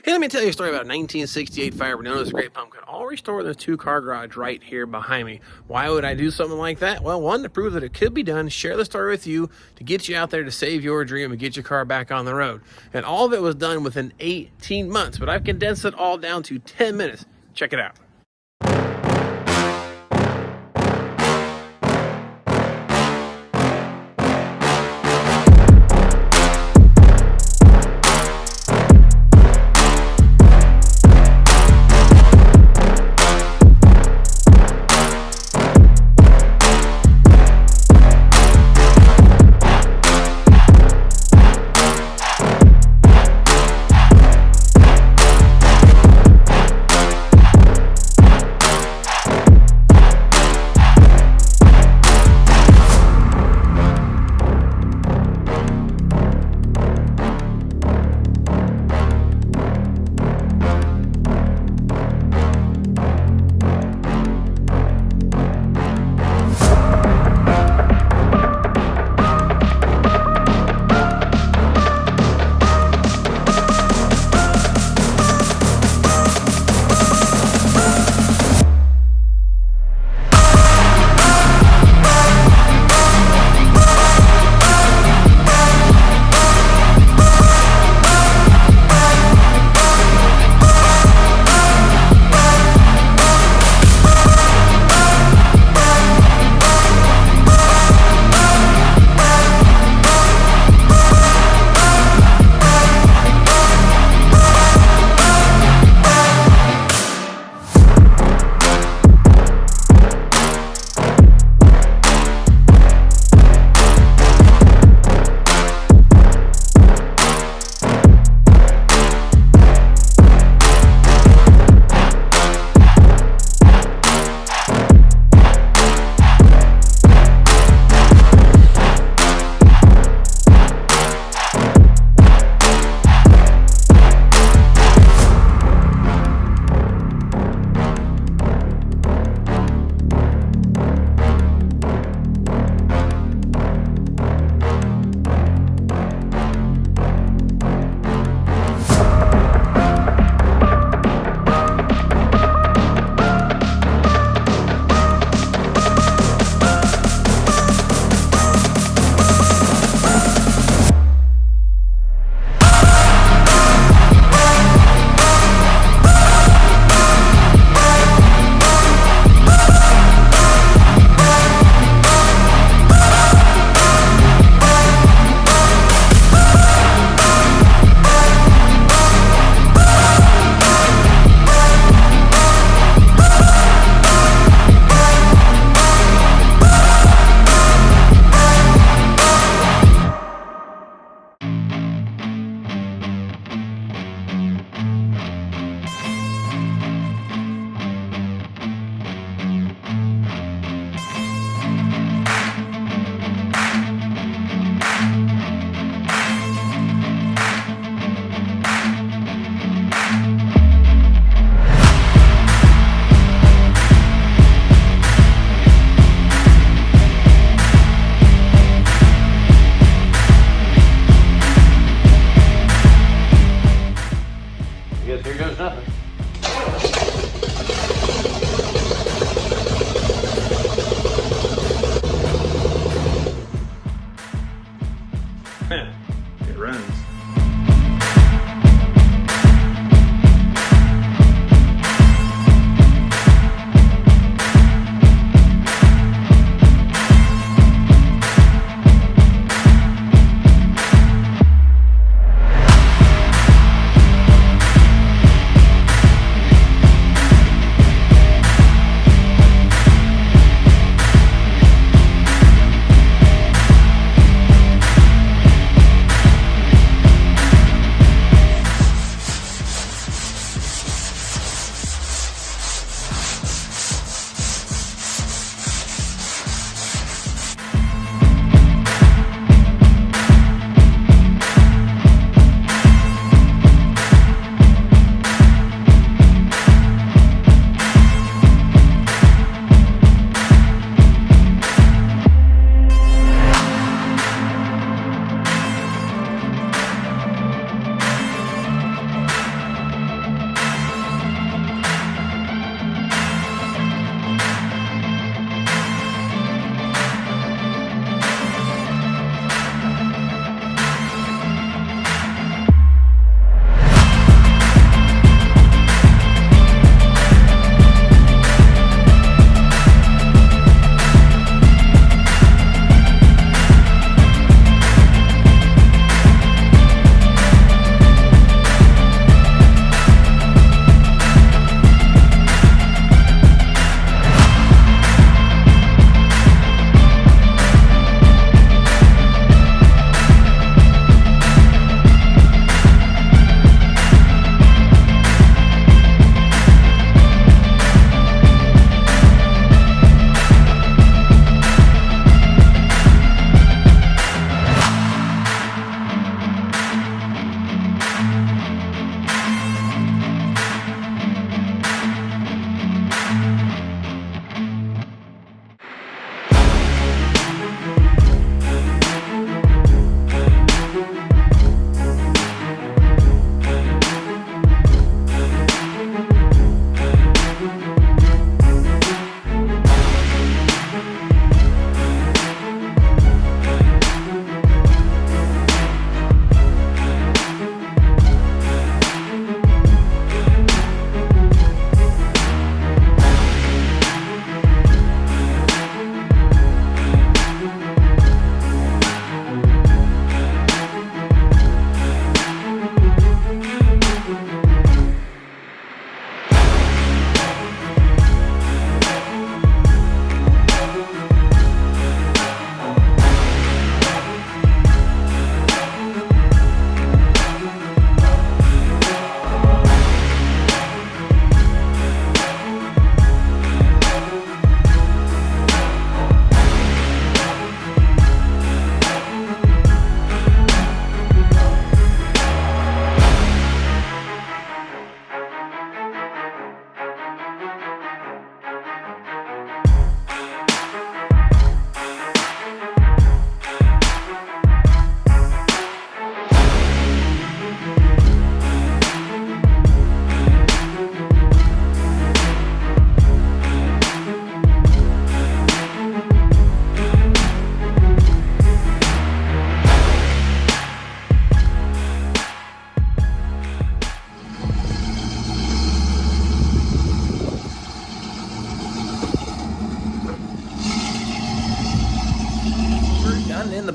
Hey, let me tell you a story about a 1968 Firebird known as the Great Pumpkin, all restored in this two-car garage right here behind me. Why would I do something like that? Well, one, to prove that it could be done, share the story with you, to get you out there to save your dream and get your car back on the road. And all of it was done within 18 months, but I've condensed it all down to 10 minutes. Check it out. I guess here goes nothing. It runs.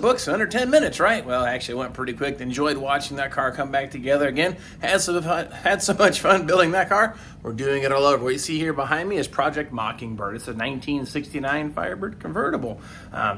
books in under 10 minutes, right? Well, actually, it went pretty quick. Enjoyed watching that car come back together again. Had so much fun building that car. We're doing it all over. What you see here behind me is Project Mockingbird. It's a 1969 Firebird convertible.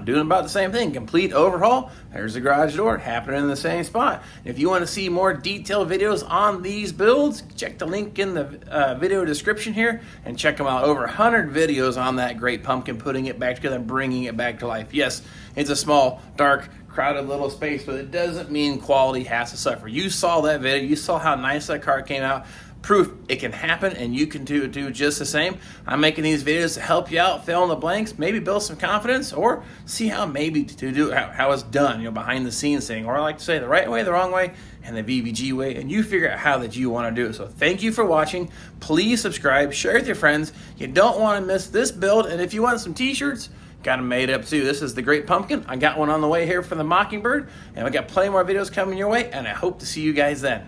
Doing about the same thing. Complete overhaul. There's the garage door happening in the same spot. If you want to see more detailed videos on these builds, check the link in the video description here and check them out. Over 100 videos on that great pumpkin, putting it back together and bringing it back to life. Yes, it's a small, dark, crowded little space, but it doesn't mean quality has to suffer. You saw that video. You saw how nice that car came out. Proof it can happen, and you can do just the same. I'm making these videos to help you out, fill in the blanks, maybe build some confidence, or see how maybe to do how it's done, behind the scenes thing, or I like to say the right way, the wrong way, and the VBG way, and you figure out how that you want to do it. So thank you for watching. Please subscribe, share with your friends. You don't want to miss this build, and if you want some t-shirts, got them made up too. This is the Great Pumpkin. I got one on the way here for the Mockingbird, and we got plenty more videos coming your way, and I hope to see you guys then.